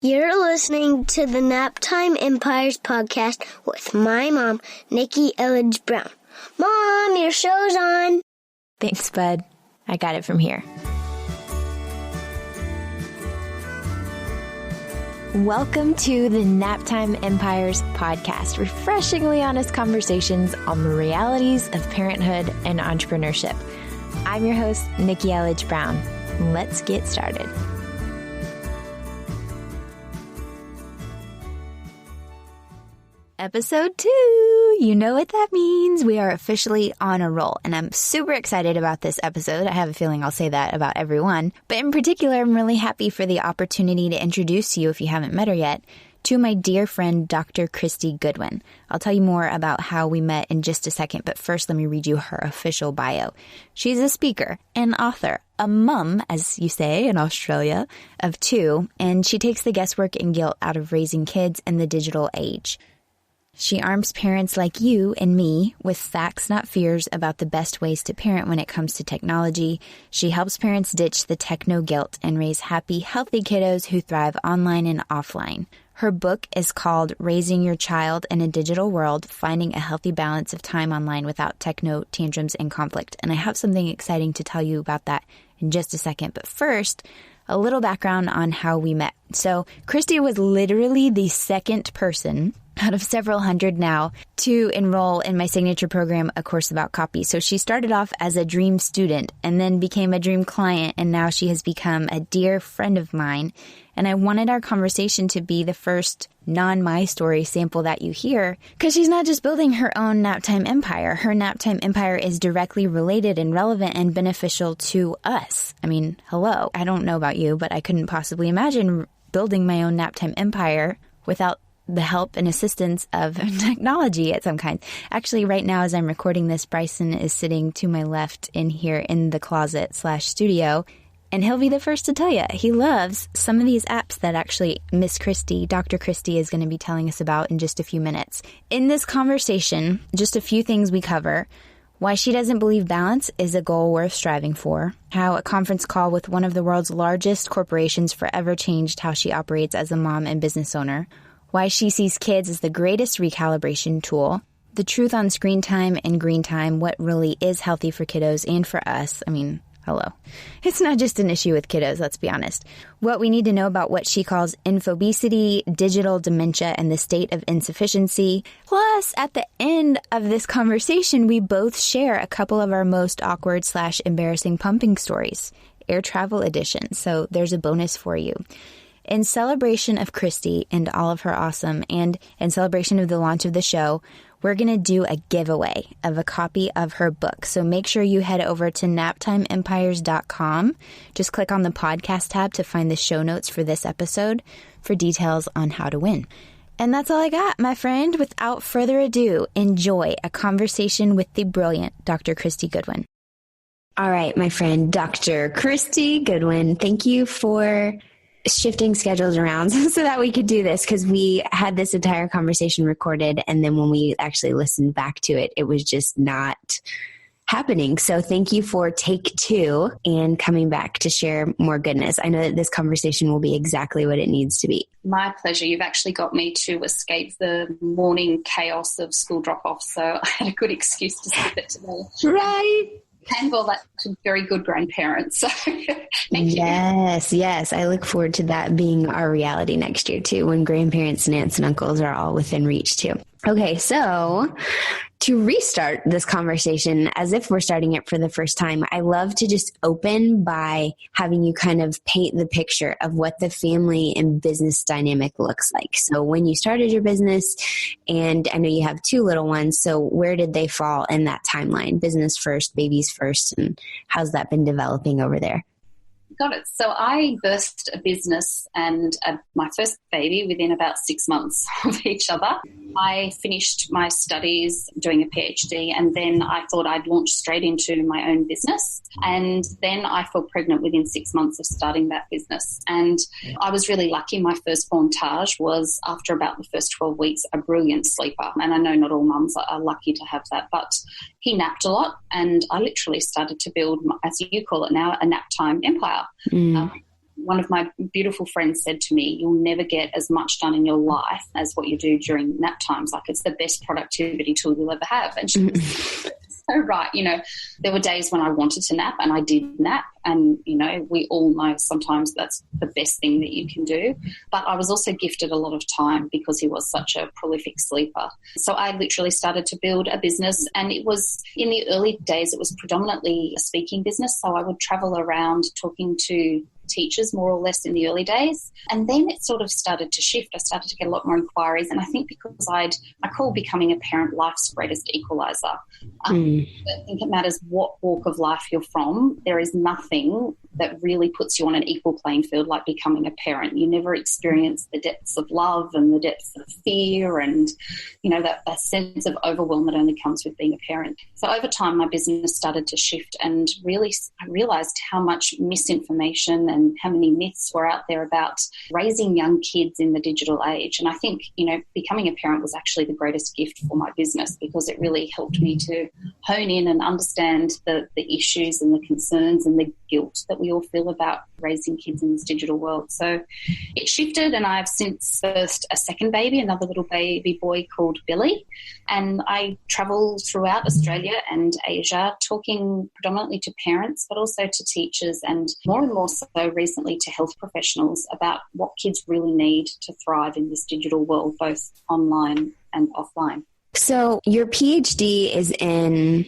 You're listening to the Naptime Empires podcast with my mom, Nikki Elledge Brown. Mom, your show's on. Thanks, bud. I got it from here. Welcome to the Naptime Empires podcast, refreshingly honest conversations on the realities of parenthood and entrepreneurship. I'm your host, Nikki Elledge Brown. Let's get started. Episode 2. You know what that means. We are officially on a roll, and I'm super excited about this episode. I have a feeling I'll say that about everyone. But in particular, I'm really happy for the opportunity to introduce you, if you haven't met her yet, to my dear friend, Dr. Kristy Goodwin. I'll tell you more about how we met in just a second, but first let me read you her official bio. She's a speaker, an author, a mum, as you say in Australia, of 2, and she takes the guesswork and guilt out of raising kids in the digital age. She arms parents like you and me with facts, not fears, about the best ways to parent when it comes to technology. She helps parents ditch the techno-guilt and raise happy, healthy kiddos who thrive online and offline. Her book is called Raising Your Child in a Digital World, Finding a Healthy Balance of Time Online Without Techno Tantrums and Conflict. And I have something exciting to tell you about that in just a second. But first, a little background on how we met. So Kristy was literally the second person out of several hundred now to enroll in my signature program, A Course About Copy. So she started off as a dream student and then became a dream client, and now she has become a dear friend of mine. And I wanted our conversation to be the first non-my story sample that you hear, because she's not just building her own Naptime empire. Her Naptime empire is directly related and relevant and beneficial to us. I mean, hello. I don't know about you, but I couldn't possibly imagine building my own Naptime empire without the help and assistance of technology at some kind. Actually, right now, as I'm recording this, Bryson is sitting to my left in here in the closet/studio, and he'll be the first to tell you he loves some of these apps that actually Miss Kristy, Dr. Kristy, is going to be telling us about in just a few minutes. In this conversation, just a few things we cover: why she doesn't believe balance is a goal worth striving for, how a conference call with one of the world's largest corporations forever changed how she operates as a mom and business owner, why she sees kids as the greatest recalibration tool, the truth on screen time and green time, what really is healthy for kiddos and for us. I mean, hello. It's not just an issue with kiddos, let's be honest. What we need to know about what she calls infobesity, digital dementia, and the state of insufficiency. Plus, at the end of this conversation, we both share a couple of our most awkward/embarrassing pumping stories, air travel edition. So there's a bonus for you. In celebration of Kristy and all of her awesome, and in celebration of the launch of the show, we're going to do a giveaway of a copy of her book. So make sure you head over to naptimeempires.com. Just click on the podcast tab to find the show notes for this episode for details on how to win. And that's all I got, my friend. Without further ado, enjoy a conversation with the brilliant Dr. Kristy Goodwin. All right, my friend, Dr. Kristy Goodwin, thank you for shifting schedules around so that we could do this, because we had this entire conversation recorded, and then when we actually listened back to it, it was just not happening. So thank you for take 2 and coming back to share more goodness. I know that this conversation will be exactly what it needs to be. My pleasure. You've actually got me to escape the morning chaos of school drop-off, so I had a good excuse to skip it today. Right. And all that to very good grandparents. So thank you. Yes. I look forward to that being our reality next year too, when grandparents and aunts and uncles are all within reach too. Okay, so to restart this conversation as if we're starting it for the first time, I love to just open by having you kind of paint the picture of what the family and business dynamic looks like. So when you started your business, and I know you have 2 little ones, so where did they fall in that timeline? Business first, babies first, and how's that been developing over there? Got it. So I birthed a business and my first baby within about 6 months of each other. I finished my studies doing a PhD, and then I thought I'd launch straight into my own business. And then I fell pregnant within 6 months of starting that business. And I was really lucky. My firstborn Taj was, after about the first 12 weeks, a brilliant sleeper. And I know not all mums are lucky to have that, but he napped a lot. And I literally started to build, as you call it now, a Naptime empire. one of my beautiful friends said to me, you'll never get as much done in your life as what you do during nap times. Like, it's the best productivity tool you'll ever have. And she was so right. You know, there were days when I wanted to nap and I did nap. And, you know, we all know sometimes that's the best thing that you can do. But I was also gifted a lot of time because he was such a prolific sleeper. So I literally started to build a business, and it was, in the early days, it was predominantly a speaking business. So I would travel around talking to teachers more or less in the early days. And then it sort of started to shift. I started to get a lot more inquiries. And I think because I call becoming a parent life's greatest equalizer. I don't think it matters what walk of life you're from. There is nothing that really puts you on an equal playing field like becoming a parent. You never experience the depths of love and the depths of fear and, you know, that sense of overwhelm that only comes with being a parent. So over time, my business started to shift, and really I realised how much misinformation and how many myths were out there about raising young kids in the digital age. And I think, you know, becoming a parent was actually the greatest gift for my business, because it really helped me to hone in and understand the issues and the concerns and the guilt that we all feel about raising kids in this digital world. So it shifted, and I've since birthed a second baby, another little baby boy called Billy. And I travel throughout Australia and Asia talking predominantly to parents, but also to teachers, and more so recently to health professionals, about what kids really need to thrive in this digital world, both online and offline. So your PhD is in...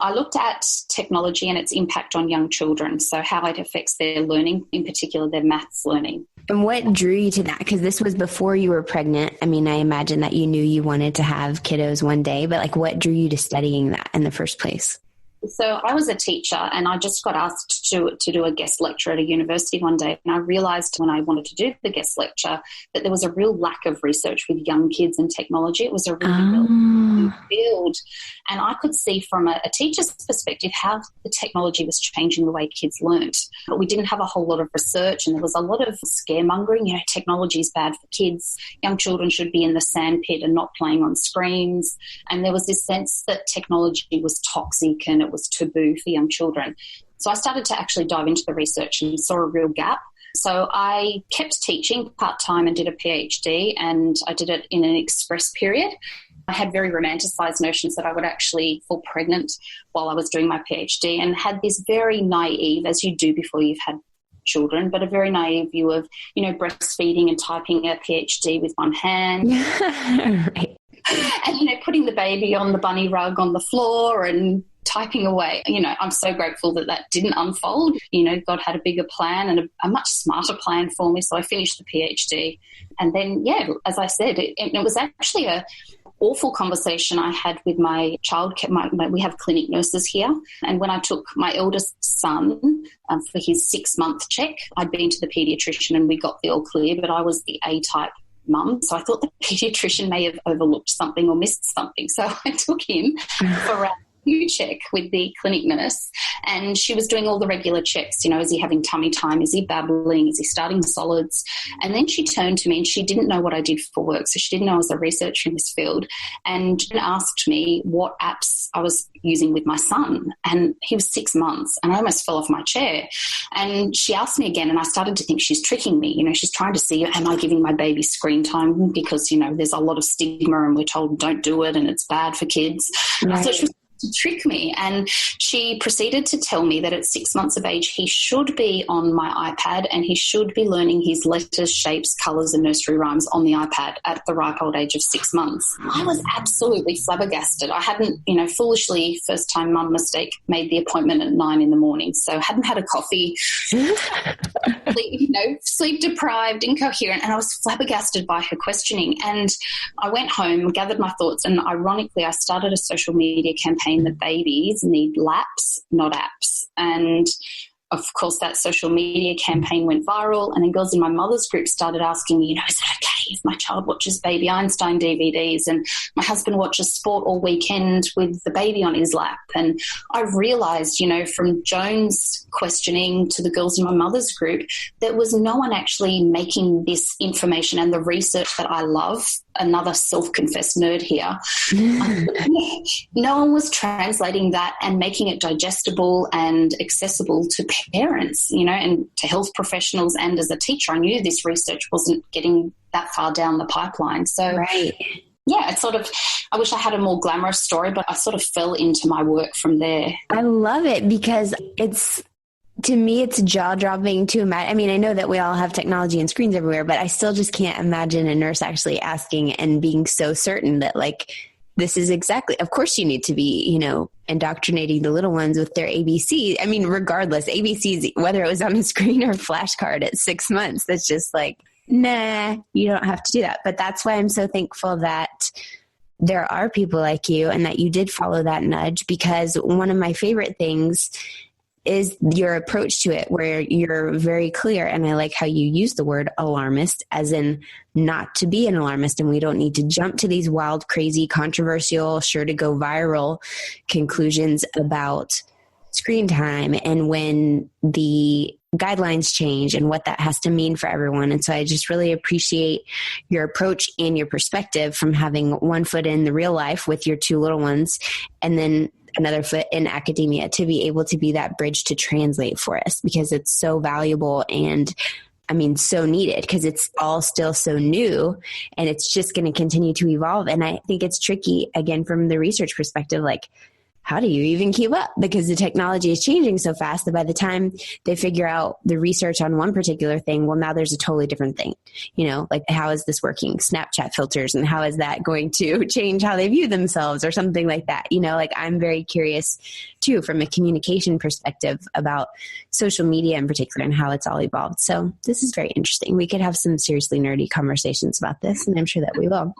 I looked at technology and its impact on young children, so how it affects their learning, in particular their maths learning. And what drew you to that? Because this was before you were pregnant. I mean, I imagine that you knew you wanted to have kiddos one day, but like, what drew you to studying that in the first place? So I was a teacher, and I just got asked to do a guest lecture at a university one day. And I realised when I wanted to do the guest lecture that there was a real lack of research with young kids and technology. It was a really new field. And I could see from a teacher's perspective how the technology was changing the way kids learnt. But we didn't have a whole lot of research, and there was a lot of scaremongering. You know, technology is bad for kids. Young children should be in the sandpit and not playing on screens. And there was this sense that technology was toxic and it was taboo for young children. So I started to actually dive into the research and saw a real gap. So I kept teaching part-time and did a PhD, and I did it in an express period. I had very romanticised notions that I would actually fall pregnant while I was doing my PhD, and had this very naive, as you do before you've had children, but a very naive view of, you know, breastfeeding and typing a PhD with one hand. Right. And, you know, putting the baby on the bunny rug on the floor and typing away. You know, I'm so grateful that that didn't unfold. You know, God had a bigger plan and a much smarter plan for me. So I finished the PhD. And then, yeah, as I said, it was actually a awful conversation I had with my childcare. We have clinic nurses here. And when I took my eldest son for his 6-month check, I'd been to the paediatrician and we got the all clear, but I was the A-type mum. So I thought the paediatrician may have overlooked something or missed something. So I took him for a check with the clinic nurse, and she was doing all the regular checks. You know, is he having tummy time? Is he babbling? Is he starting solids? And then she turned to me, and she didn't know what I did for work, so she didn't know I was a researcher in this field, and asked me what apps I was using with my son. And he was 6 months, and I almost fell off my chair. And she asked me again, and I started to think she's tricking me. You know, she's trying to see, am I giving my baby screen time? Because, you know, there's a lot of stigma and we're told don't do it and it's bad for kids. Right. I thought she was to trick me. And she proceeded to tell me that at 6 months of age, he should be on my iPad and he should be learning his letters, shapes, colours and nursery rhymes on the iPad at the ripe old age of 6 months. I was absolutely flabbergasted. I hadn't, you know, foolishly, first time mum mistake, made the appointment at 9 a.m. So hadn't had a coffee, you know, sleep deprived, incoherent, and I was flabbergasted by her questioning. And I went home, gathered my thoughts, and ironically I started a social media campaign that babies need laps, not apps. And of course that social media campaign went viral, and then girls in my mother's group started asking me, you know, is it okay geez, my child watches Baby Einstein DVDs and my husband watches sport all weekend with the baby on his lap. And I realised, from Joan's questioning to the girls in my mother's group, there was no one actually making this information and the research that I love, another self-confessed nerd here, no one was translating that and making it digestible and accessible to parents, and to health professionals. And as a teacher, I knew this research wasn't getting that far down the pipeline. So, right. Yeah, it's I wish I had a more glamorous story, but I sort of fell into my work from there. I love it because to me, it's jaw-dropping to imagine. I mean, I know that we all have technology and screens everywhere, but I still just can't imagine a nurse actually asking and being so certain that, like, this is exactly, of course you need to be, indoctrinating the little ones with their ABC. I mean, regardless, ABCs, whether it was on a screen or a flashcard at 6 months, that's just like, nah, you don't have to do that. But that's why I'm so thankful that there are people like you and that you did follow that nudge, because one of my favorite things is your approach to it, where you're very clear. And I like how you use the word alarmist, as in not to be an alarmist. And we don't need to jump to these wild, crazy, controversial, sure to go viral conclusions about screen time and when the guidelines change and what that has to mean for everyone. And so I just really appreciate your approach and your perspective from having one foot in the real life with your two little ones and then another foot in academia to be able to be that bridge to translate for us, because it's so valuable and so needed, because it's all still so new and it's just going to continue to evolve. And I think it's tricky, again, from the research perspective, like, how do you even keep up? Because the technology is changing so fast that by the time they figure out the research on one particular thing, well, now there's a totally different thing, like, how is this working? Snapchat filters, and how is that going to change how they view themselves or something like that? Like, I'm very curious too, from a communication perspective, about social media in particular and how it's all evolved. So this is very interesting. We could have some seriously nerdy conversations about this, and I'm sure that we will.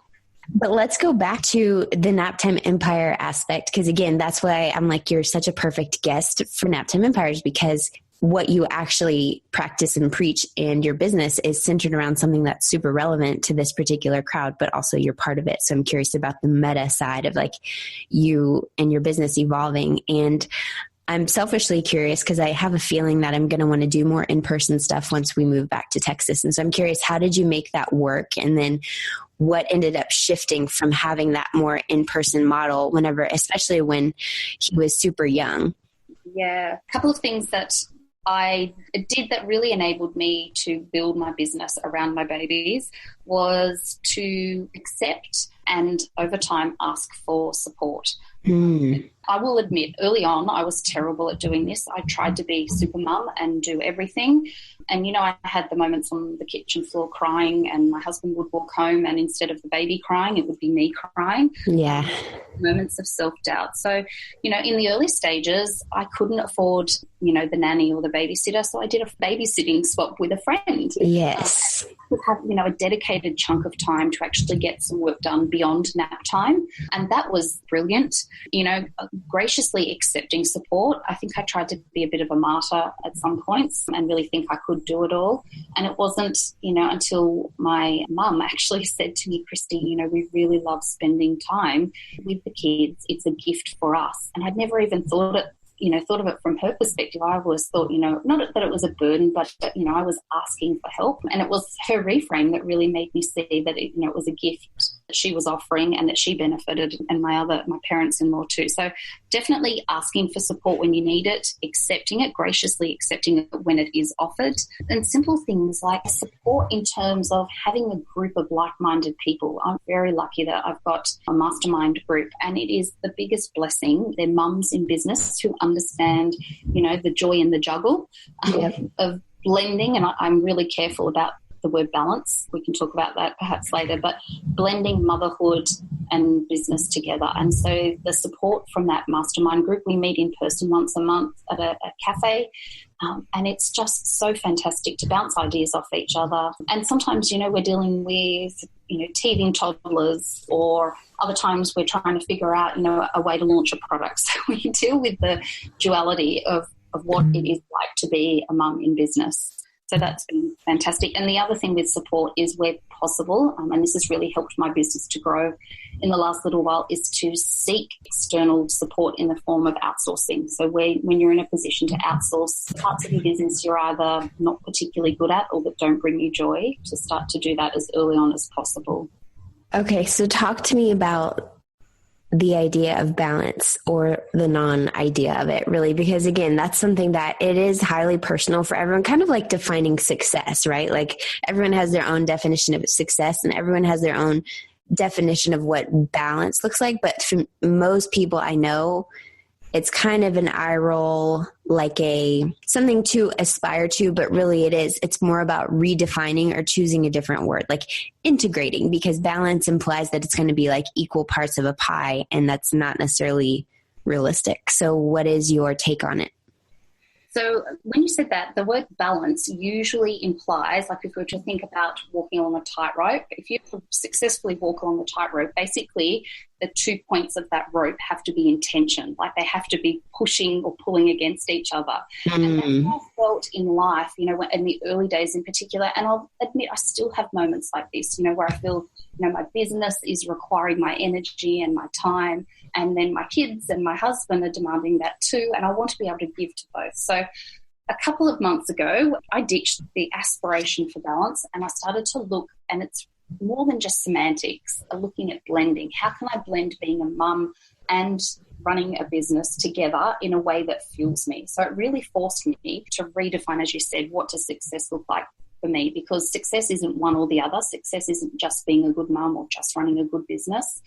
But let's go back to the Naptime Empire aspect, because again, that's why I'm like, you're such a perfect guest for Naptime Empires, because what you actually practice and preach in your business is centered around something that's super relevant to this particular crowd, but also you're part of it. So I'm curious about the meta side of, like, you and your business evolving. And I'm selfishly curious because I have a feeling that I'm going to want to do more in-person stuff once we move back to Texas. And so I'm curious, how did you make that work? And then what ended up shifting from having that more in-person model especially when he was super young? Yeah, a couple of things that I did that really enabled me to build my business around my babies was to accept and over time ask for support. I will admit, early on, I was terrible at doing this. I tried to be super mum and do everything. And, I had the moments on the kitchen floor crying, and my husband would walk home, and instead of the baby crying, it would be me crying. Yeah. Moments of self-doubt. So, in the early stages, I couldn't afford, the nanny or the babysitter. So I did a babysitting swap with a friend. Yes. I would have, a dedicated chunk of time to actually get some work done beyond nap time. And that was brilliant. Graciously accepting support. I think I tried to be a bit of a martyr at some points and really think I could do it all. And it wasn't, until my mum actually said to me, Kristy, we really love spending time with the kids. It's a gift for us. And I'd never even thought of it from her perspective. I always thought, not that it was a burden, but I was asking for help. And it was her reframe that really made me see that it was a gift that she was offering and that she benefited, and my parents-in-law too. So definitely asking for support when you need it, accepting it, graciously accepting it when it is offered, and simple things like support in terms of having a group of like-minded people. I'm very lucky that I've got a mastermind group, and it is the biggest blessing. They're mums in business who understand, the joy in the juggle of blending, and I'm really careful about the word balance. We can talk about that perhaps later, but blending motherhood and business together. And so the support from that mastermind group, we meet in person once a month at a cafe, and it's just so fantastic to bounce ideas off each other. And sometimes, we're dealing with, teething toddlers, or other times we're trying to figure out, a way to launch a product. So we deal with the duality of what it is like to be a mum in business. So that's been fantastic. And the other thing with support is where possible, and this has really helped my business to grow in the last little while, is to seek external support in the form of outsourcing. So when you're in a position to outsource parts of your business you're either not particularly good at or that don't bring you joy, to start to do that as early on as possible. Okay, so talk to me about the idea of balance, or the non-idea of it, really, because again, that's something that it is highly personal for everyone, kind of like defining success, right? Like everyone has their own definition of success and everyone has their own definition of what balance looks like. But for most people I know, it's kind of an eye roll, like something to aspire to, but really it's more about redefining or choosing a different word, like integrating, because balance implies that it's going to be like equal parts of a pie, and that's not necessarily realistic. So what is your take on it? So when you said that, the word balance usually implies, like if we were to think about walking along a tightrope, if you successfully walk along the tightrope, basically the 2 points of that rope have to be in tension, like they have to be pushing or pulling against each other. And that's how I felt in life, in the early days in particular. And I'll admit I still have moments like this, where I feel, my business is requiring my energy and my time, and then my kids and my husband are demanding that too, and I want to be able to give to both. So a couple of months ago, I ditched the aspiration for balance and I started to look, and it's more than just semantics, looking at blending. How can I blend being a mum and running a business together in a way that fuels me? So it really forced me to redefine, as you said, what does success look like for me, because success isn't one or the other. Success isn't just being a good mum or just running a good business.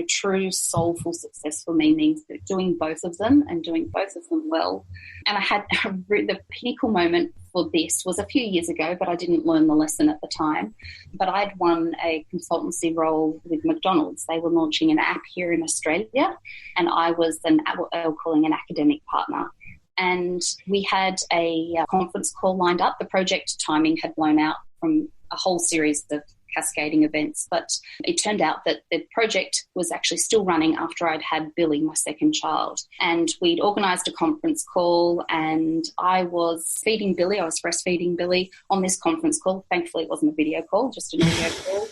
True soulful success for me means doing both of them and doing both of them well. And I had the pinnacle moment for this was a few years ago, but I didn't learn the lesson at the time. But I'd won a consultancy role with McDonald's. They were launching an app here in Australia, and I was what they were calling an academic partner. And we had a conference call lined up. The project timing had blown out from a whole series of cascading events, but it turned out that the project was actually still running after I'd had Billy, my second child. And we'd organised a conference call, and I was feeding Billy, I was breastfeeding Billy on this conference call. Thankfully, it wasn't a video call, just an audio call.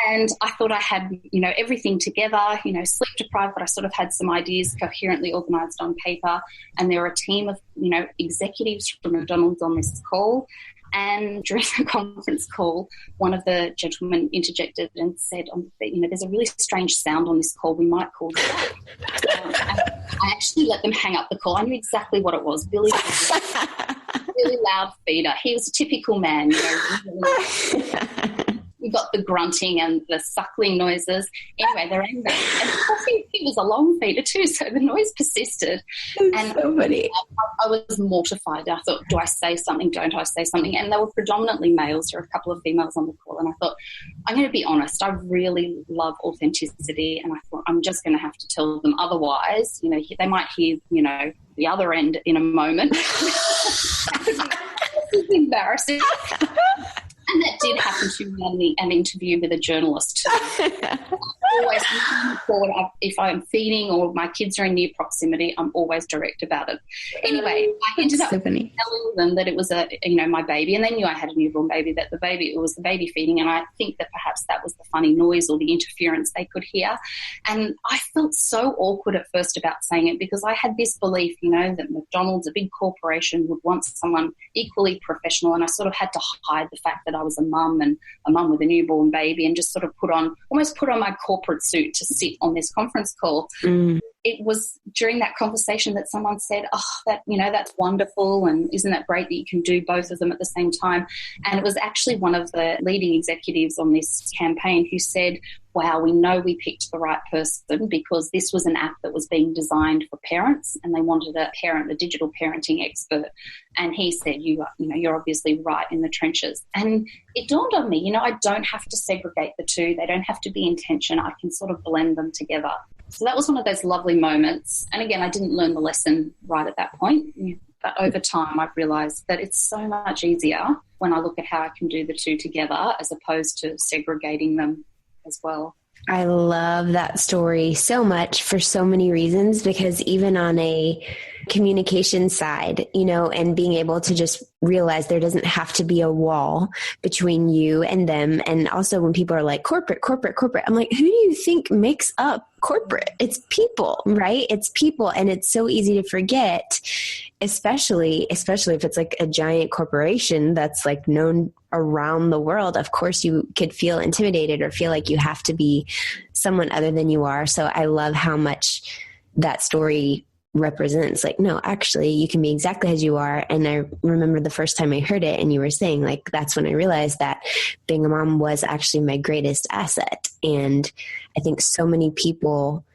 And I thought I had, everything together, sleep deprived, but I sort of had some ideas coherently organised on paper. And there were a team of, executives from McDonald's on this call. And during the conference call, one of the gentlemen interjected and said, there's a really strange sound on this call. We might call it that. I actually let them hang up the call. I knew exactly what it was. Billy was a really loud feeder. He was a typical man, We got the grunting and the suckling noises. Anyway, they rang back. And of course, he was a long feeder too, so the noise persisted. That's so funny. I was mortified. I thought, do I say something? Don't I say something? And they were predominantly males. There were a couple of females on the call. And I thought, I'm going to be honest. I really love authenticity. And I thought, I'm just going to have to tell them. Otherwise, they might hear, the other end in a moment. This is embarrassing. And that did happen to me in an interview with a journalist. Always forward, if I'm feeding or my kids are in near proximity, I'm always direct about it. Anyway, I ended up telling them that it was my baby, and they knew I had a newborn baby, that it was the baby feeding, and I think that perhaps that was the funny noise or the interference they could hear. And I felt so awkward at first about saying it, because I had this belief, that McDonald's, a big corporation, would want someone equally professional, and I sort of had to hide the fact that I was a mum, and a mum with a newborn baby, and just sort of almost put on my corporate suit to sit on this conference call. It was during that conversation that someone said, that's wonderful, and isn't that great that you can do both of them at the same time? And it was actually one of the leading executives on this campaign who said, wow, we know we picked the right person, because this was an app that was being designed for parents, and they wanted a digital parenting expert. And he said, you're obviously right in the trenches. And it dawned on me, I don't have to segregate the two. They don't have to be in tension. I can sort of blend them together. So that was one of those lovely moments. And again, I didn't learn the lesson right at that point. But over time, I've realised that it's so much easier when I look at how I can do the two together, as opposed to segregating them as well. I love that story so much for so many reasons, because even on a communication side, and being able to just realize there doesn't have to be a wall between you and them. And also when people are like corporate, I'm like, who do you think makes up corporate? It's people, right? It's people. And it's so easy to forget, especially if it's like a giant corporation that's like known around the world. Of course you could feel intimidated or feel like you have to be someone other than you are. So I love how much that story represents like, no, actually you can be exactly as you are. And I remember the first time I heard it and you were saying like, that's when I realized that being a mom was actually my greatest asset. And I think so many people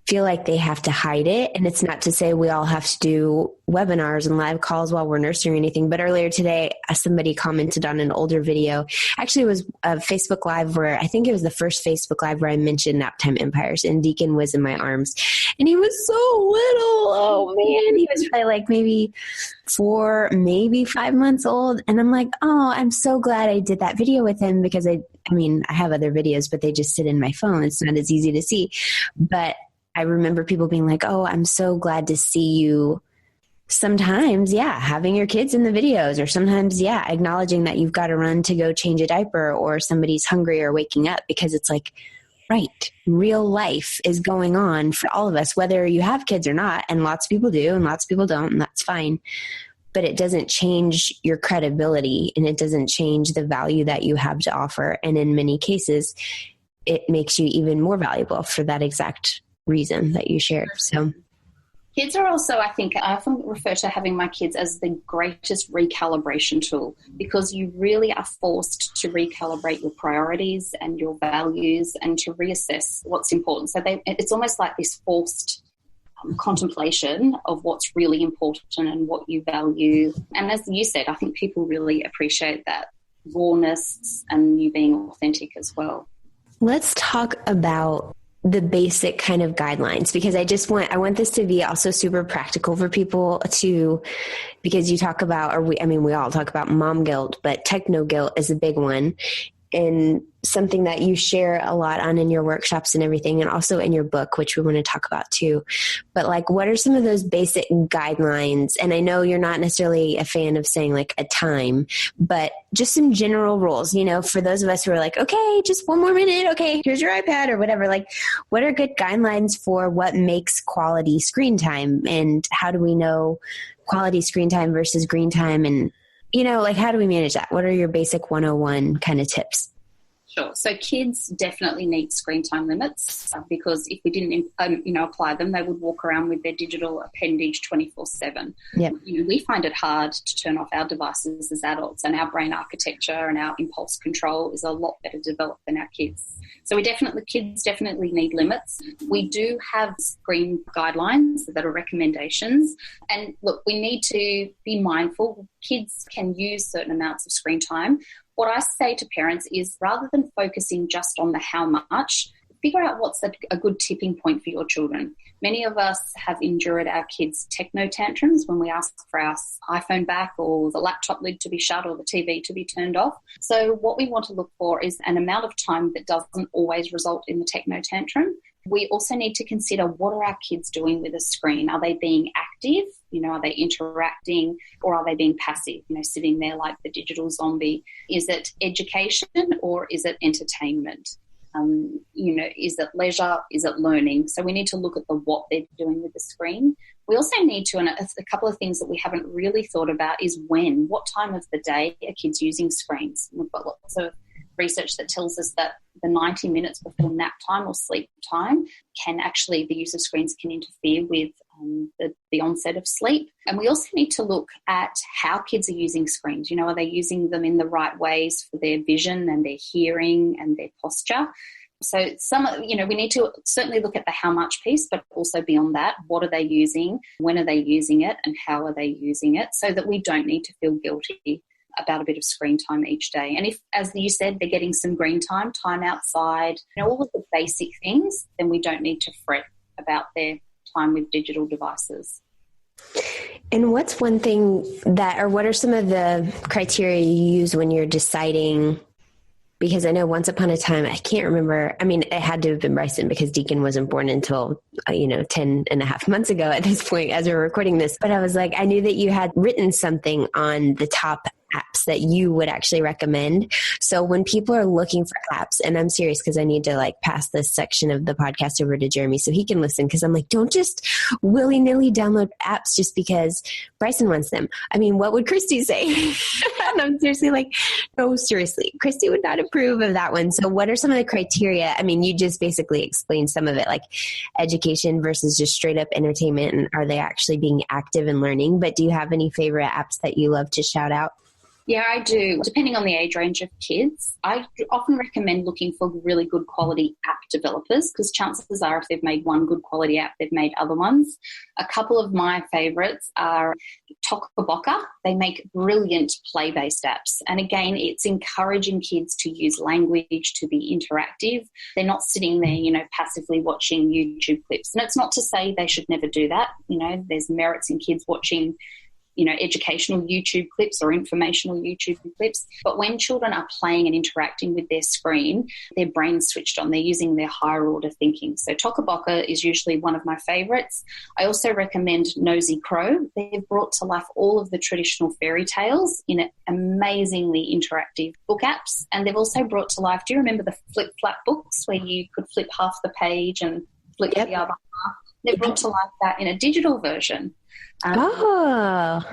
feel like they have to hide it. And it's not to say we all have to do webinars and live calls while we're nursing or anything. But earlier today, somebody commented on an older video. Actually, it was a Facebook Live where I think it was the first Facebook Live where I mentioned Naptime empires, and Deacon was in my arms and he was so little. Oh man, he was probably like maybe 4, maybe 5 months old. And I'm like, oh, I'm so glad I did that video with him because I have other videos, but they just sit in my phone. It's not as easy to see. But I remember people being like, oh, I'm so glad to see you sometimes, having your kids in the videos, or sometimes, acknowledging that you've got to run to go change a diaper or somebody's hungry or waking up, because it's like, right, real life is going on for all of us, whether you have kids or not. And lots of people do and lots of people don't, and that's fine. But it doesn't change your credibility and it doesn't change the value that you have to offer. And in many cases, it makes you even more valuable for that exact reason that you shared. So kids are also, I think, I often refer to having my kids as the greatest recalibration tool, because you really are forced to recalibrate your priorities and your values and to reassess what's important. So it's almost like this forced contemplation of what's really important and what you value. And as you said, I think people really appreciate that rawness and you being authentic as well. Let's talk about the basic kind of guidelines, because I want this to be also super practical for people too, because you talk about, we all talk about mom guilt, but techno-guilt is a big one, and something that you share a lot on in your workshops and everything, and also in your book, which we want to talk about too. But like, what are some of those basic guidelines? And I know you're not necessarily a fan of saying like a time, but just some general rules, for those of us who are like, okay, just 1 more minute. Okay, here's your iPad or whatever. Like, what are good guidelines for what makes quality screen time? And how do we know quality screen time versus green time? And how do we manage that? What are your basic 101 kind of tips? Sure. So kids definitely need screen time limits because if we didn't, apply them, they would walk around with their digital appendage 24/7. Yep. We find it hard to turn off our devices as adults, and our brain architecture and our impulse control is a lot better developed than our kids. So kids definitely need limits. We do have screen guidelines that are recommendations. And look, we need to be mindful. Kids can use certain amounts of screen time. What I say to parents is, rather than focusing just on the how much, figure out what's a good tipping point for your children. Many of us have endured our kids' techno tantrums when we ask for our iPhone back or the laptop lid to be shut or the TV to be turned off. So what we want to look for is an amount of time that doesn't always result in the techno tantrum. We also need to consider, what are our kids doing with a screen? Are they being active? Are they interacting, or are they being passive, sitting there like the digital zombie? Is it education or is it entertainment? Is it leisure? Is it learning? So we need to look at what they're doing with the screen. We also need to, and a couple of things that we haven't really thought about is what time of the day are kids using screens? We've got lots of research that tells us that the 90 minutes before nap time or sleep time the use of screens can interfere with the onset of sleep. And we also need to look at how kids are using screens. Are they using them in the right ways for their vision and their hearing and their posture? So we need to certainly look at the how much piece, but also beyond that, what are they using? When are they using it? And how are they using it? So that we don't need to feel guilty about a bit of screen time each day. And if, as you said, they're getting some green time outside, all of the basic things, then we don't need to fret about their time with digital devices. And what's one thing what are some of the criteria you use when you're deciding because I know once upon a time, I can't remember. I mean, it had to have been Bryson because Deacon wasn't born until, 10 and a half months ago at this point as we're recording this. But I was like, I knew that you had written something on the top apps that you would actually recommend. So when people are looking for apps, and I'm serious because I need to like pass this section of the podcast over to Jeremy so he can listen, because I'm like, don't just willy-nilly download apps just because Bryson wants them. I mean, what would Kristy say? And I'm seriously like, no, seriously, Kristy would not approve of that one. So what are some of the criteria? I mean, you just basically explained some of it, like education versus just straight up entertainment, and are they actually being active and learning? But do you have any favorite apps that you love to shout out? Yeah, I do. Depending on the age range of kids, I often recommend looking for really good quality app developers, because chances are if they've made one good quality app, they've made other ones. A couple of my favorites are Tokaboka. They make brilliant play-based apps. And again, it's encouraging kids to use language, to be interactive. They're not sitting there, passively watching YouTube clips. And it's not to say they should never do that. There's merits in kids watching educational YouTube clips or informational YouTube clips. But when children are playing and interacting with their screen, their brain's switched on. They're using their higher order thinking. So Tokaboka is usually one of my favorites. I also recommend Nosy Crow. They've brought to life all of the traditional fairy tales in amazingly interactive book apps. And they've also brought to life, do you remember the flip-flap books where you could flip half the page and flip the other half? They've brought to life that in a digital version. Amazing,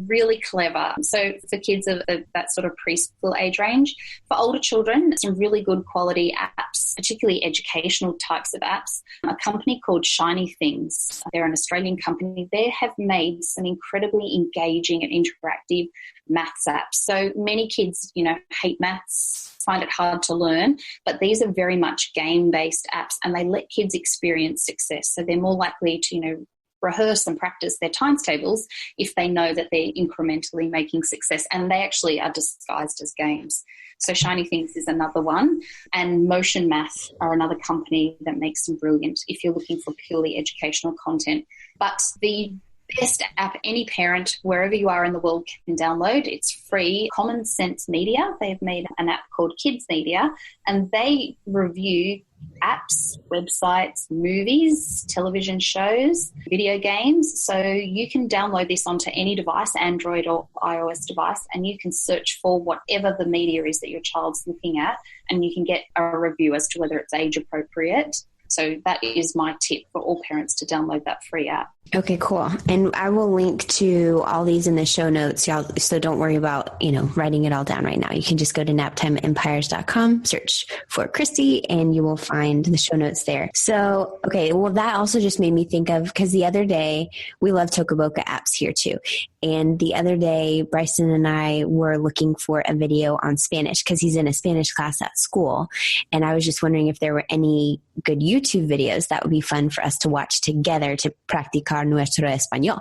really clever. So for kids of that sort of preschool age range, for older children, some really good quality apps, particularly educational types of apps. A company called Shiny Things, they're an Australian company. They have made some incredibly engaging and interactive maths apps. So many kids, hate maths, find it hard to learn, but these are very much game-based apps, and they let kids experience success. So they're more likely to, rehearse and practice their times tables if they know that they're incrementally making success, and they actually are disguised as games. So Shiny Things is another one, and Motion Math are another company that makes some brilliant, if you're looking for purely educational content. But the best app any parent, wherever you are in the world, can download. It's free. Common Sense Media, they've made an app called Kids Media, and they review apps, websites, movies, television shows, video games. So you can download this onto any device, Android or iOS device, and you can search for whatever the media is that your child's looking at, and you can get a review as to whether it's age appropriate. So that is my tip for all parents, to download that free app. Okay, cool. And I will link to all these in the show notes, y'all. So don't worry about, writing it all down right now. You can just go to naptimeempires.com, search for Kristy, and you will find the show notes there. So, okay, well, that also just made me think of, because the other day, we love Tokaboka apps here too. And the other day, Bryson and I were looking for a video on Spanish because he's in a Spanish class at school. And I was just wondering if there were any good YouTube videos that would be fun for us to watch together to practicar nuestro español.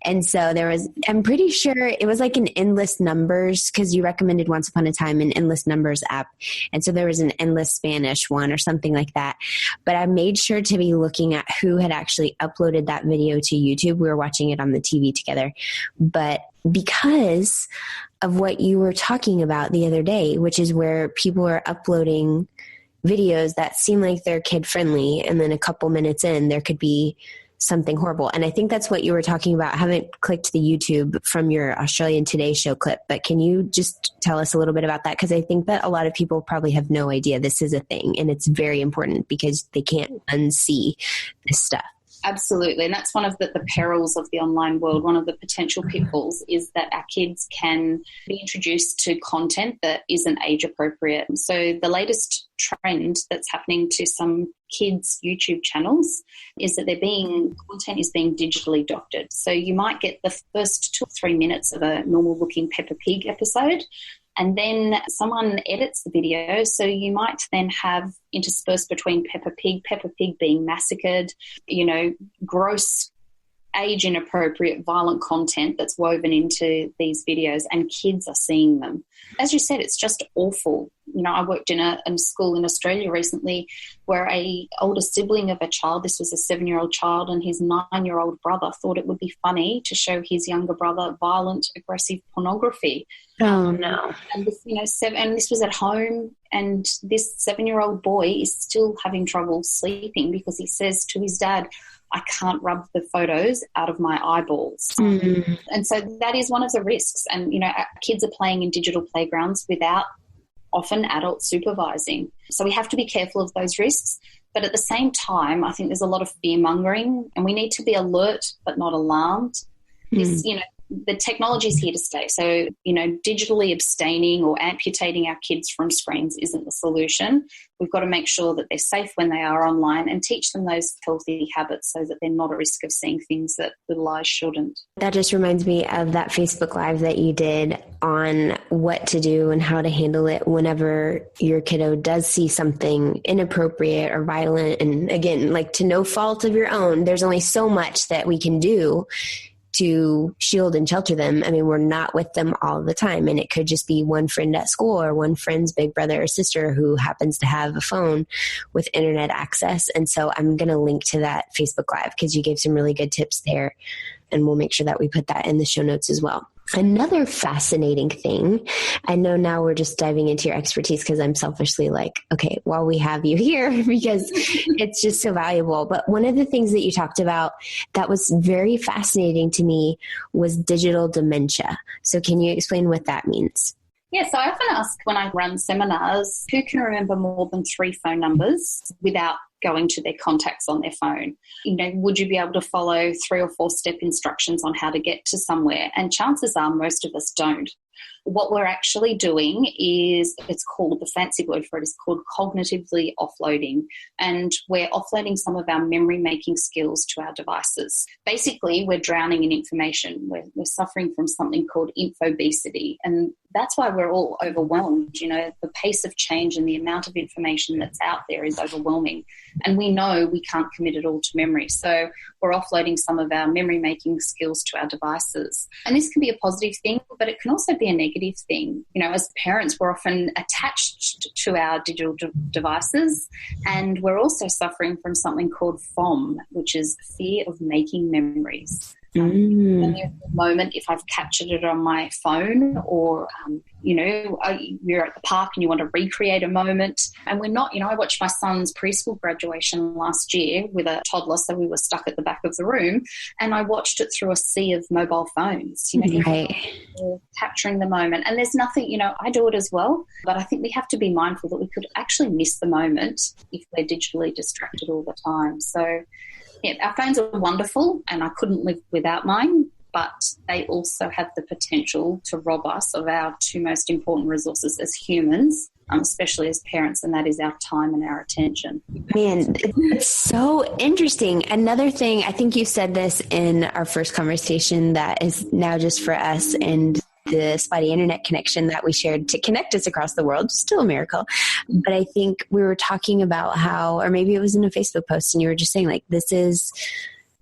And so I'm pretty sure it was like an Endless Numbers, because you recommended once upon a time an Endless Numbers app. And so there was an Endless Spanish one or something like that. But I made sure to be looking at who had actually uploaded that video to YouTube. We were watching it on the TV together. But because of what you were talking about the other day, which is where people are uploading videos that seem like they're kid friendly, and then a couple minutes in, there could be something horrible. And I think that's what you were talking about. I haven't clicked the YouTube from your Australian Today show clip, but can you just tell us a little bit about that? Because I think that a lot of people probably have no idea this is a thing, and it's very important because they can't unsee this stuff. Absolutely. And that's one of the perils of the online world. One of the potential pitfalls is that our kids can be introduced to content that isn't age appropriate. So the latest trend that's happening to some kids' YouTube channels is that content is being digitally doctored. So you might get the first 2 or 3 minutes of a normal looking Peppa Pig episode, and then someone edits the video. So you might then have interspersed between Peppa Pig being massacred, gross age inappropriate, violent content that's woven into these videos, and kids are seeing them. As you said, it's just awful. You know, I worked in a school in Australia recently where a older sibling of a child, this was a 7-year-old child, and his 9-year-old brother thought it would be funny to show his younger brother violent, aggressive pornography. Oh, no. And this, you know, and this was at home, and this 7-year-old boy is still having trouble sleeping because he says to his dad, I can't rub the photos out of my eyeballs. Mm. And so that is one of the risks. And, you know, kids are playing in digital playgrounds without often adults supervising. So we have to be careful of those risks. But at the same time, I think there's a lot of fear mongering, and we need to be alert but not alarmed. This, you know, the technology is here to stay. So, you know, digitally abstaining or amputating our kids from screens isn't the solution. We've got to make sure that they're safe when they are online and teach them those healthy habits so that they're not at risk of seeing things that little eyes shouldn't. That just reminds me of that Facebook Live that you did on what to do and how to handle it whenever your kiddo does see something inappropriate or violent. And again, like, to no fault of your own, there's only so much that we can do to shield and shelter them. I mean, we're not with them all the time, and it could just be one friend at school or one friend's big brother or sister who happens to have a phone with internet access. And so I'm going to link to that Facebook Live because you gave some really good tips there, and we'll make sure that we put that in the show notes as well. Another fascinating thing, I know now we're just diving into your expertise because I'm selfishly like, okay, well, we have you here because it's just so valuable. But one of the things that you talked about that was very fascinating to me was digital dementia. So can you explain what that means? Yeah, so I often ask when I run seminars, who can remember more than 3 phone numbers without going to their contacts on their phone? You know, would you be able to follow 3 or 4 step instructions on how to get to somewhere? And chances are most of us don't. What we're actually doing is, it's called, the fancy word for it is called cognitively offloading. And we're offloading some of our memory-making skills to our devices. Basically, we're drowning in information. We're suffering from something called infobesity. And that's why we're all overwhelmed. You know, the pace of change and the amount of information that's out there is overwhelming. And we know we can't commit it all to memory. So we're offloading some of our memory-making skills to our devices. And this can be a positive thing, but it can also be a negative thing. You know, as parents, we're often attached to our digital devices, and we're also suffering from something called FOM, which is fear of making memories. And there's a moment, if I've captured it on my phone, or, you know, you're at the park and you want to recreate a moment, and we're not, you know, I watched my son's preschool graduation last year with a toddler, so we were stuck at the back of the room, and I watched it through a sea of mobile phones, you know, right. Capturing the moment. And there's nothing, you know, I do it as well, but I think we have to be mindful that we could actually miss the moment if we're digitally distracted all the time. So, yeah, our phones are wonderful, and I couldn't live without mine, but they also have the potential to rob us of our 2 most important resources as humans, especially as parents, and that is our time and our attention. Man, it's so interesting. Another thing, I think you said this in our first conversation that is now just for us and the spotty internet connection that we shared to connect us across the world, still a miracle. But I think we were talking about how, or maybe it was in a Facebook post, and you were just saying, like, this is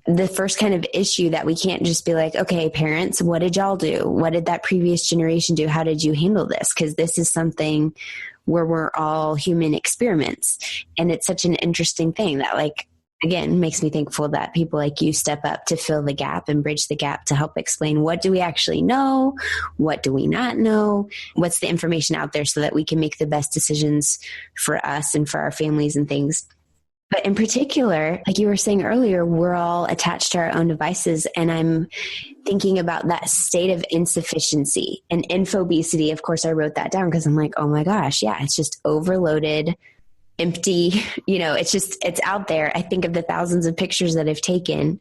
the first kind of issue that we can't just be like, okay, parents, what did y'all do? What did that previous generation do? How did you handle this? Because this is something where we're all human experiments. And it's such an interesting thing that, like, again, makes me thankful that people like you step up to fill the gap and bridge the gap to help explain, what do we actually know? What do we not know? What's the information out there so that we can make the best decisions for us and for our families and things. But in particular, like you were saying earlier, we're all attached to our own devices. And I'm thinking about that state of insufficiency and infobesity. Of course, I wrote that down because I'm like, oh my gosh, yeah, it's just overloaded, empty, you know, it's out there. I think of the thousands of pictures that I've taken,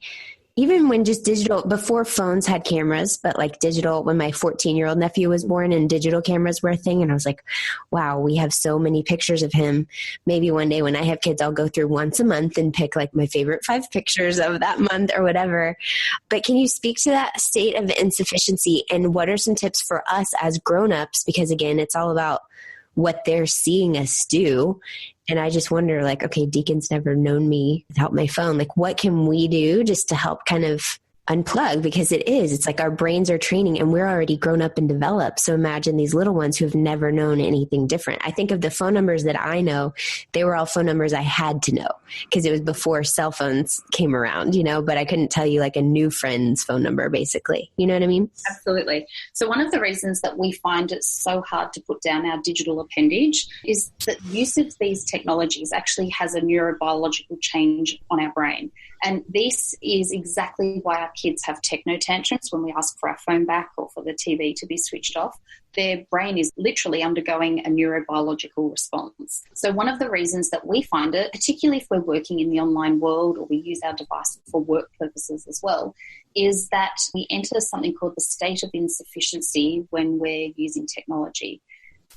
even when just digital, before phones had cameras, but like digital, when my 14-year-old nephew was born and digital cameras were a thing. And I was like, wow, we have so many pictures of him. Maybe one day when I have kids, I'll go through once a month and pick like my favorite 5 pictures of that month or whatever. But can you speak to that state of insufficiency, and what are some tips for us as grownups? Because again, it's all about what they're seeing us do. And I just wonder, like, okay, Deacon's never known me without my phone. Like, what can we do just to help kind of unplug, because it's like our brains are training and we're already grown up and developed. So imagine these little ones who have never known anything different. I think of the phone numbers that I know, they were all phone numbers I had to know because it was before cell phones came around, but I couldn't tell you like a new friend's phone number, basically. You know what I mean? Absolutely. So one of the reasons that we find it so hard to put down our digital appendage is that use of these technologies actually has a neurobiological change on our brain. And this is exactly why our kids have techno tantrums when we ask for our phone back or for the TV to be switched off. Their brain is literally undergoing a neurobiological response. So one of the reasons that we find it, particularly if we're working in the online world or we use our device for work purposes as well, is that we enter something called the state of insufficiency when we're using technology.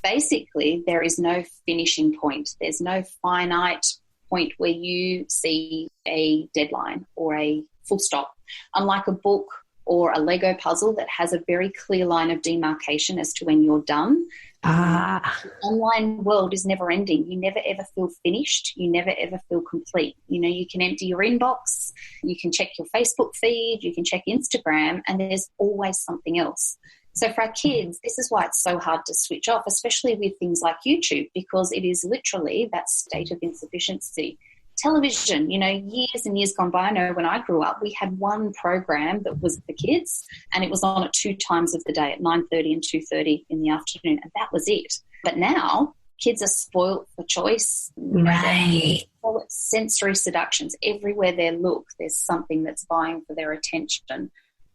Basically, there is no finishing point. There's no finite point where you see a deadline or a full stop. Unlike a book or a Lego puzzle that has a very clear line of demarcation as to when you're done. The online world is never ending. You never ever feel finished. You never ever feel complete. You can empty your inbox, you can check your Facebook feed, you can check Instagram, and there's always something else. So for our kids, this is why it's so hard to switch off, especially with things like YouTube, because it is literally that state of insufficiency. Television, years and years gone by, I know when I grew up, we had one program that was for kids and it was on at 2 times of the day at 9:30 and 2:30 in the afternoon, and that was it. But now kids are spoiled for choice. Right. Sensory seductions. Everywhere they look, there's something that's vying for their attention.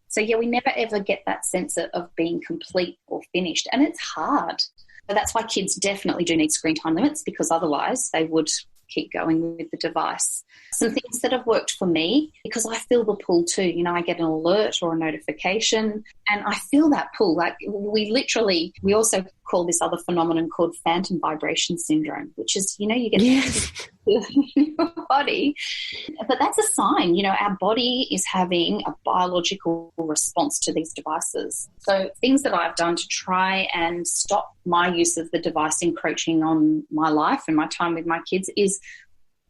So, we never ever get that sense of being complete or finished, and it's hard. But that's why kids definitely do need screen time limits, because otherwise they would keep going with the device. Some things that have worked for me, because I feel the pull too. I get an alert or a notification and I feel that pull. Like we also call this other phenomenon called phantom vibration syndrome, which is, you get in your body. But that's a sign, our body is having a biological response to these devices. So things that I've done to try and stop my use of the device encroaching on my life and my time with my kids is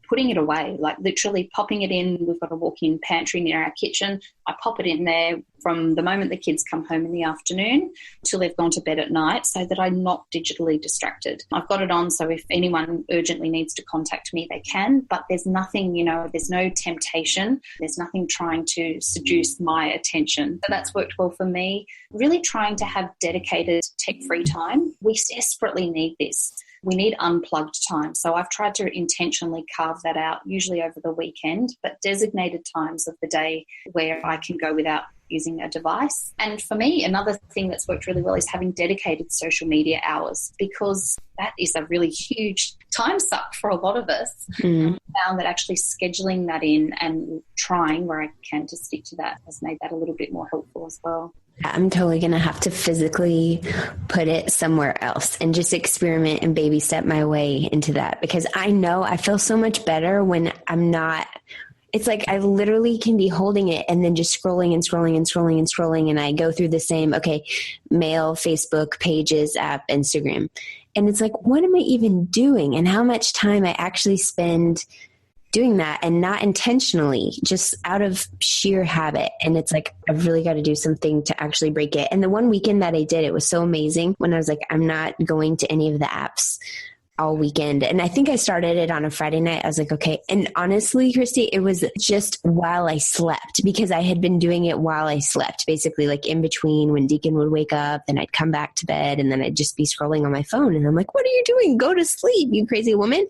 putting it away, like literally popping it in. We've got a walk-in pantry near our kitchen. I pop it in there from the moment the kids come home in the afternoon till they've gone to bed at night, so that I'm not digitally distracted. I've got it on so if anyone urgently needs to contact me, they can, but there's nothing, there's no temptation. There's nothing trying to seduce my attention. So that's worked well for me. Really trying to have dedicated tech-free time. We desperately need this. We need unplugged time. So I've tried to intentionally carve that out, usually over the weekend, but designated times of the day where I can go without using a device. And for me, another thing that's worked really well is having dedicated social media hours, because that is a really huge time suck for a lot of us. I found that actually scheduling that in and trying where I can to stick to that has made that a little bit more helpful as well. I'm totally going to have to physically put it somewhere else and just experiment and baby step my way into that, because I know I feel so much better when I'm not. It's like I literally can be holding it and then just scrolling and scrolling and scrolling and scrolling. And I go through the same, mail, Facebook, pages, app, Instagram. And it's like, what am I even doing? And how much time I actually spend doing that, and not intentionally, just out of sheer habit. And it's like, I've really got to do something to actually break it. And the one weekend that I did, it was so amazing when I was like, I'm not going to any of the apps all weekend. And I think I started it on a Friday night. I was like, okay. And honestly, Kristy, it was just while I slept, because I had been doing it while I slept, basically like in between when Deacon would wake up, then I'd come back to bed and then I'd just be scrolling on my phone. And I'm like, what are you doing? Go to sleep, you crazy woman.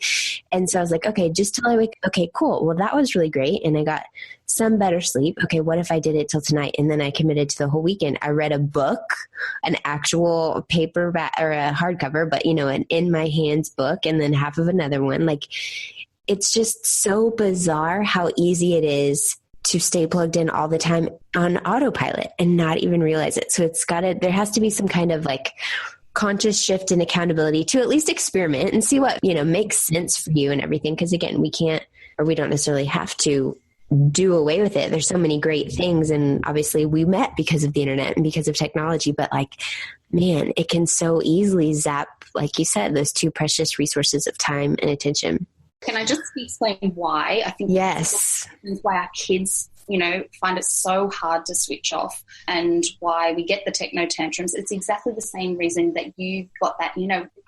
And so I was like, okay, just till I wake. Okay, cool. Well, that was really great. And I got some better sleep. Okay, what if I did it till tonight? And then I committed to the whole weekend. I read a book, an actual paperback or a hardcover, but an in my hands book, and then half of another one. Like, it's just so bizarre how easy it is to stay plugged in all the time on autopilot and not even realize it. So there has to be some kind of like conscious shift in accountability to at least experiment and see what, makes sense for you and everything. Cause again, we don't necessarily have to do away with it. There's so many great things. And obviously we met because of the internet and because of technology, but man, it can so easily zap, like you said, those two precious resources of time and attention. Can I just explain why? I think yes, why our kids find it so hard to switch off and why we get the techno tantrums. It's exactly the same reason that you got that,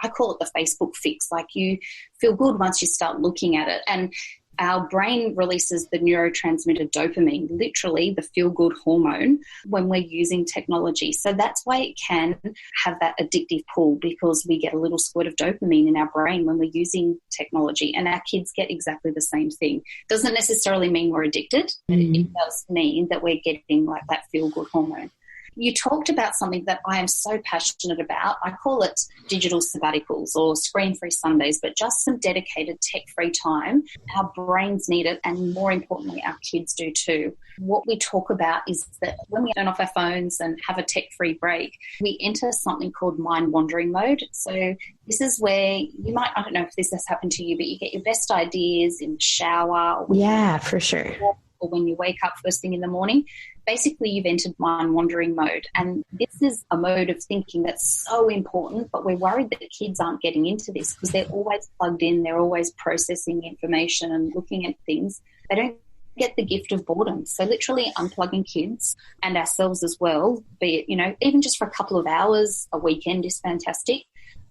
I call it the Facebook fix. Like, you feel good once you start looking at it. And our brain releases the neurotransmitter dopamine, literally the feel-good hormone, when we're using technology. So that's why it can have that addictive pull, because we get a little squirt of dopamine in our brain when we're using technology, and our kids get exactly the same thing. Doesn't necessarily mean we're addicted, but it does mean that we're getting like that feel-good hormone. You talked about something that I am so passionate about. I call it digital sabbaticals or screen-free Sundays, but just some dedicated tech-free time. Our brains need it, and more importantly, our kids do too. What we talk about is that when we turn off our phones and have a tech-free break, we enter something called mind-wandering mode. So this is where you might, I don't know if this has happened to you, but you get your best ideas in the shower. Yeah, for sure. Or when you wake up first thing in the morning. Basically, you've entered mind-wandering mode. And this is a mode of thinking that's so important, but we're worried that the kids aren't getting into this because they're always plugged in, they're always processing information and looking at things. They don't get the gift of boredom. So literally unplugging kids and ourselves as well, be it, even just for a couple of hours a weekend is fantastic.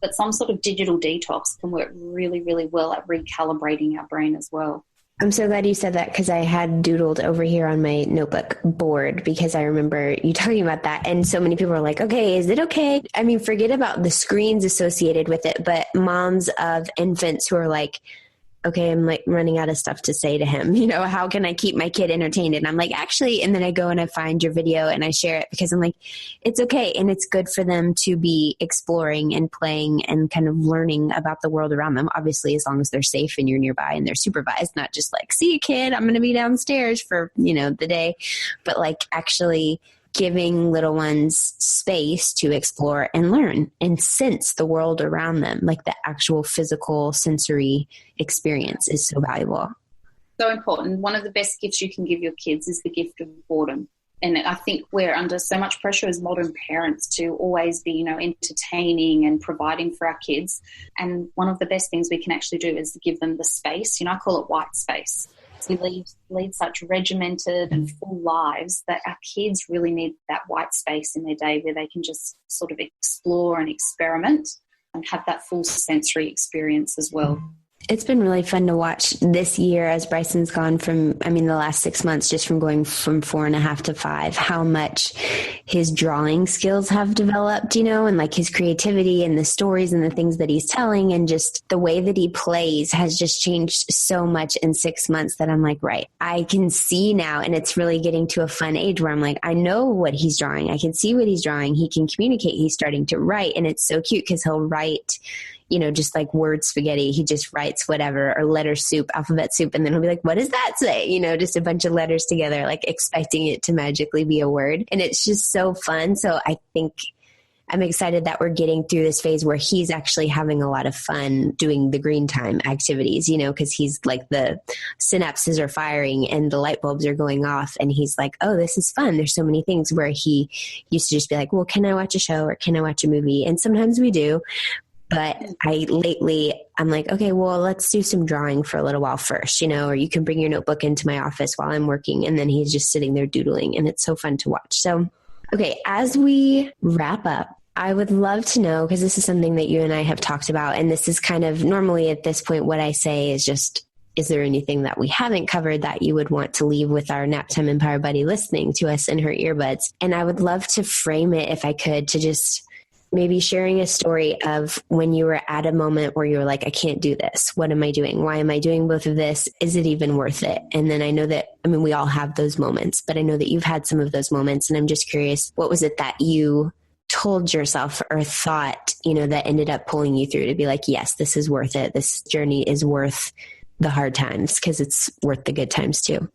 But some sort of digital detox can work really, really well at recalibrating our brain as well. I'm so glad you said that, because I had doodled over here on my notebook board, because I remember you talking about that. And so many people are like, okay, is it okay? I mean, forget about the screens associated with it, but moms of infants who are like, okay, I'm like running out of stuff to say to him. How can I keep my kid entertained? And I'm like, actually, and then I go and I find your video and I share it, because I'm like, it's okay. And it's good for them to be exploring and playing and kind of learning about the world around them. Obviously, as long as they're safe and you're nearby and they're supervised, not just like, see you, kid, I'm going to be downstairs for, the day, but like actually giving little ones space to explore and learn and sense the world around them. Like the actual physical sensory experience is so valuable. So important. One of the best gifts you can give your kids is the gift of boredom. And I think we're under so much pressure as modern parents to always be, entertaining and providing for our kids. And one of the best things we can actually do is give them the space. I call it white space. We lead such regimented and full lives that our kids really need that white space in their day where they can just sort of explore and experiment and have that full sensory experience as well. It's been really fun to watch this year as Bryson's gone from, the last 6 months, just from going from 4.5 to 5, how much his drawing skills have developed, and like his creativity and the stories and the things that he's telling, and just the way that he plays has just changed so much in 6 months that I'm like, right, I can see now. And it's really getting to a fun age where I'm like, I know what he's drawing. I can see what he's drawing. He can communicate. He's starting to write. And it's so cute because he'll write, just like word spaghetti. He just writes whatever, or letter soup, alphabet soup. And then he'll be like, what does that say? Just a bunch of letters together, like expecting it to magically be a word. And it's just so fun. So I think I'm excited that we're getting through this phase where he's actually having a lot of fun doing the green time activities, because he's like, the synapses are firing and the light bulbs are going off. And he's like, oh, this is fun. There's so many things, where he used to just be like, well, can I watch a show or can I watch a movie? And sometimes we do. But I'm like, okay, well, let's do some drawing for a little while first, or you can bring your notebook into my office while I'm working. And then he's just sitting there doodling, and it's so fun to watch. So, okay, as we wrap up, I would love to know, because this is something that you and I have talked about, and this is kind of normally at this point, what I say is just, is there anything that we haven't covered that you would want to leave with our Naptime Empire buddy listening to us in her earbuds? And I would love to frame it, if I could, to just maybe sharing a story of when you were at a moment where you were like, I can't do this. What am I doing? Why am I doing both of this? Is it even worth it? And then I know that, we all have those moments, but I know that you've had some of those moments. And I'm just curious, what was it that you told yourself or thought, that ended up pulling you through to be like, yes, this is worth it. This journey is worth the hard times, because it's worth the good times too.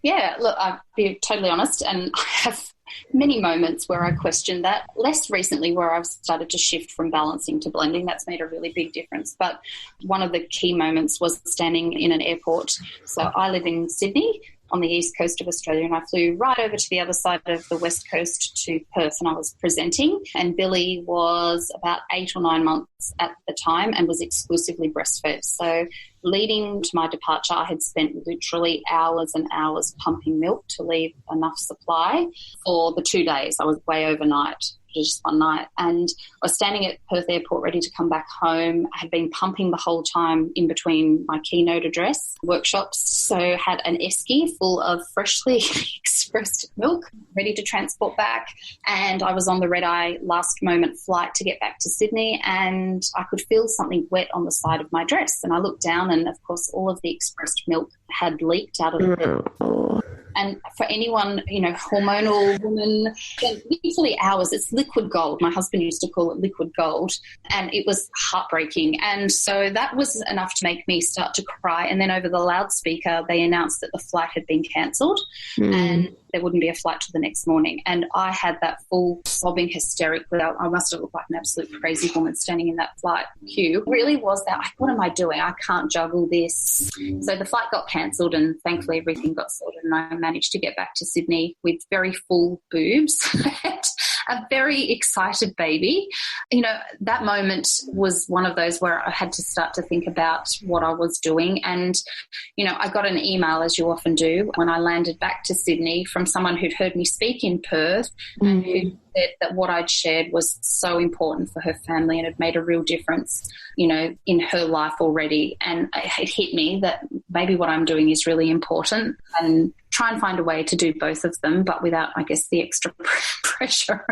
Yeah, look, I'll be totally honest, and I have many moments where I questioned that. Less recently, where I've started to shift from balancing to blending. That's made a really big difference. But one of the key moments was standing in an airport. So I live in Sydney. on the east coast of Australia, and I flew right over to the other side of the west coast to Perth, and I was presenting, and Billy was about 8 or 9 months at the time and was exclusively breastfed. So leading to my departure, I had spent literally hours and hours pumping milk to leave enough supply for the 2 days. I was way overnight, just one night. And I was standing at Perth Airport ready to come back home. I had been pumping the whole time in between my keynote address workshops. So had an esky full of freshly expressed milk ready to transport back. And I was on the red-eye last moment flight to get back to Sydney, and I could feel something wet on the side of my dress. And I looked down, and of course all of the expressed milk had leaked out of the And for anyone, hormonal woman, literally hours, it's liquid gold. My husband used to call it liquid gold, and it was heartbreaking. And so that was enough to make me start to cry. And then over the loudspeaker, they announced that the flight had been cancelled and there wouldn't be a flight till the next morning. And I had that full sobbing hysteric. I must have looked like an absolute crazy woman standing in that flight queue. It really was that, what am I doing? I can't juggle this. So the flight got cancelled, and thankfully everything got sorted, and I managed to get back to Sydney with very full boobs and a very excited baby. That moment was one of those where I had to start to think about what I was doing. And, I got an email, as you often do, when I landed back to Sydney from someone who'd heard me speak in Perth and who said that what I'd shared was so important for her family and had made a real difference, in her life already. And it hit me that maybe what I'm doing is really important, and try and find a way to do both of them, but without, I guess, the extra pressure.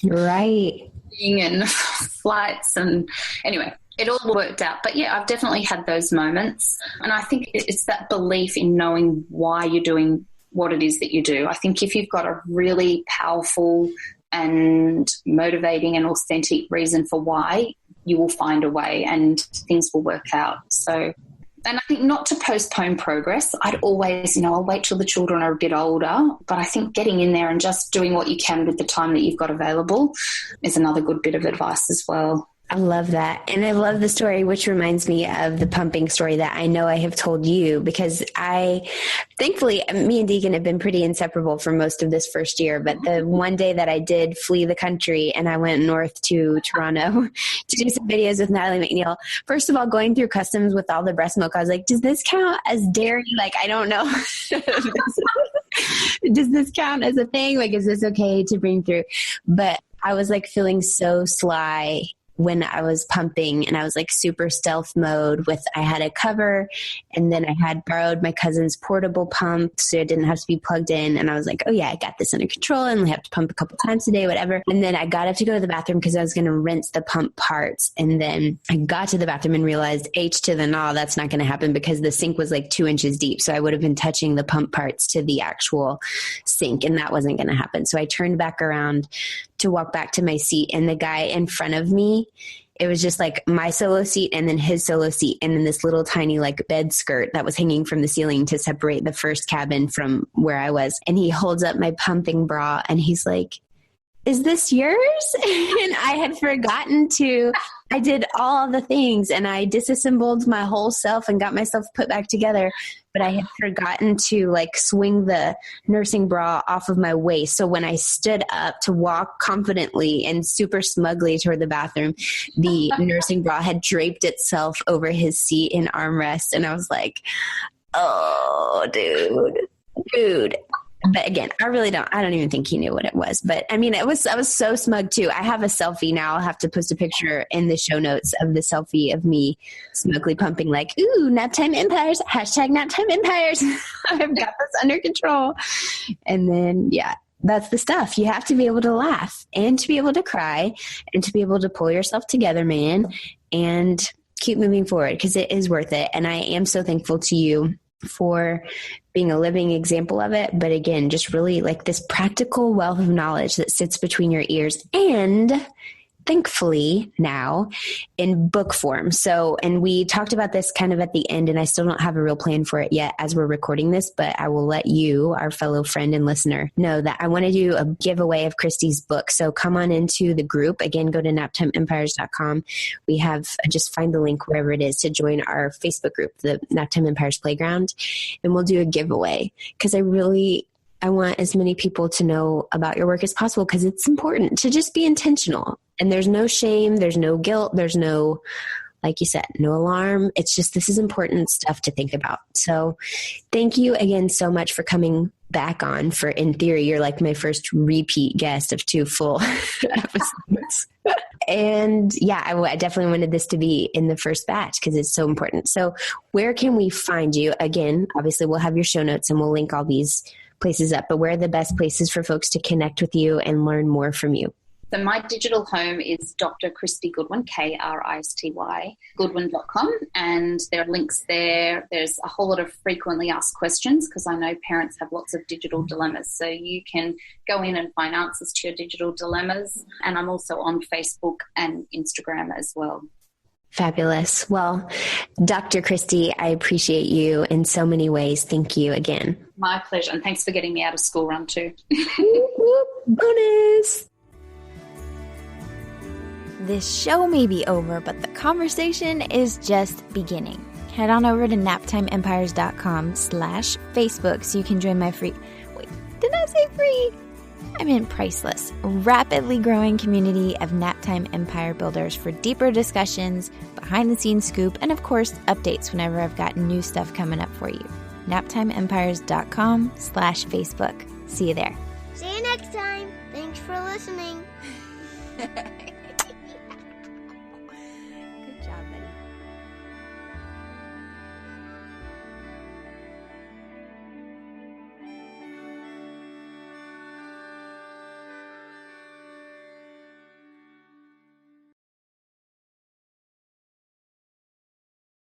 Right. And flights. And anyway, it all worked out. But yeah, I've definitely had those moments. And I think it's that belief in knowing why you're doing what it is that you do. I think if you've got a really powerful and motivating and authentic reason for why, you will find a way and things will work out. So, and I think not to postpone progress. I'd always, I'll wait till the children are a bit older, but I think getting in there and just doing what you can with the time that you've got available is another good bit of advice as well. I love that. And I love the story, which reminds me of the pumping story that I know I have told you, because thankfully, me and Deegan have been pretty inseparable for most of this first year. But the one day that I did flee the country and I went north to Toronto to do some videos with Natalie McNeil, first of all, going through customs with all the breast milk, I was like, does this count as dairy? Like, I don't know. Does this count as a thing? Like, is this okay to bring through? But I was like feeling so sly when I was pumping, and I was like super stealth mode I had a cover, and then I had borrowed my cousin's portable pump so it didn't have to be plugged in. And I was like, oh yeah, I got this under control, and I have to pump a couple times a day, whatever. And then I got up to go to the bathroom because I was going to rinse the pump parts. And then I got to the bathroom and realized H to the nah, that's not going to happen because the sink was like 2 inches deep. So I would have been touching the pump parts to the actual sink, and that wasn't going to happen. So I turned back around to walk back to my seat, and the guy in front of me, it was just like my solo seat and then his solo seat, and then this little tiny like bed skirt that was hanging from the ceiling to separate the first cabin from where I was. And he holds up my pumping bra and he's like, is this yours? And I had forgotten I did all the things, and I disassembled my whole self and got myself put back together. But I had forgotten to like swing the nursing bra off of my waist. So when I stood up to walk confidently and super smugly toward the bathroom, the nursing bra had draped itself over his seat in armrest. And I was like, oh, dude. But again, I don't even think he knew what it was. But I mean, I was so smug too. I have a selfie now. I'll have to post a picture in the show notes of the selfie of me smugly pumping like, ooh, Naptime Empires, #Naptime Empires. I've got this under control. And then, yeah, that's the stuff. You have to be able to laugh and to be able to cry and to be able to pull yourself together, man, and keep moving forward because it is worth it. And I am so thankful to you for being a living example of it. But again, just really like this practical wealth of knowledge that sits between your ears and thankfully now in book form. So, and we talked about this kind of at the end, and I still don't have a real plan for it yet as we're recording this, but I will let you, our fellow friend and listener, know that I want to do a giveaway of Kristy's book. So come on into the group. Again, go to naptimeempires.com. We have, just find the link wherever it is to join our Facebook group, the Naptime Empires Playground, and we'll do a giveaway because I want as many people to know about your work as possible because it's important to just be intentional. And there's no shame, there's no guilt, there's no, like you said, no alarm. It's just, this is important stuff to think about. So thank you again so much for coming back on. For, in theory, you're like my first repeat guest of 2 full episodes. And yeah, I definitely wanted this to be in the first batch because it's so important. So where can we find you? Again, obviously we'll have your show notes and we'll link all these places up, but where are the best places for folks to connect with you and learn more from you? So my digital home is Dr. Kristy Goodwin, Kristy, Goodwin.com, and there are links there. There's a whole lot of frequently asked questions because I know parents have lots of digital dilemmas. So you can go in and find answers to your digital dilemmas. And I'm also on Facebook and Instagram as well. Fabulous. Well, Dr. Kristy, I appreciate you in so many ways. Thank you again. My pleasure. And thanks for getting me out of school run too. Bonus. This show may be over, but the conversation is just beginning. Head on over to naptimeempires.com/Facebook so you can join my free... Wait, did I say free? I meant priceless, rapidly growing community of Naptime Empire builders for deeper discussions, behind-the-scenes scoop, and of course, updates whenever I've got new stuff coming up for you. naptimeempires.com/Facebook. See you there. See you next time. Thanks for listening.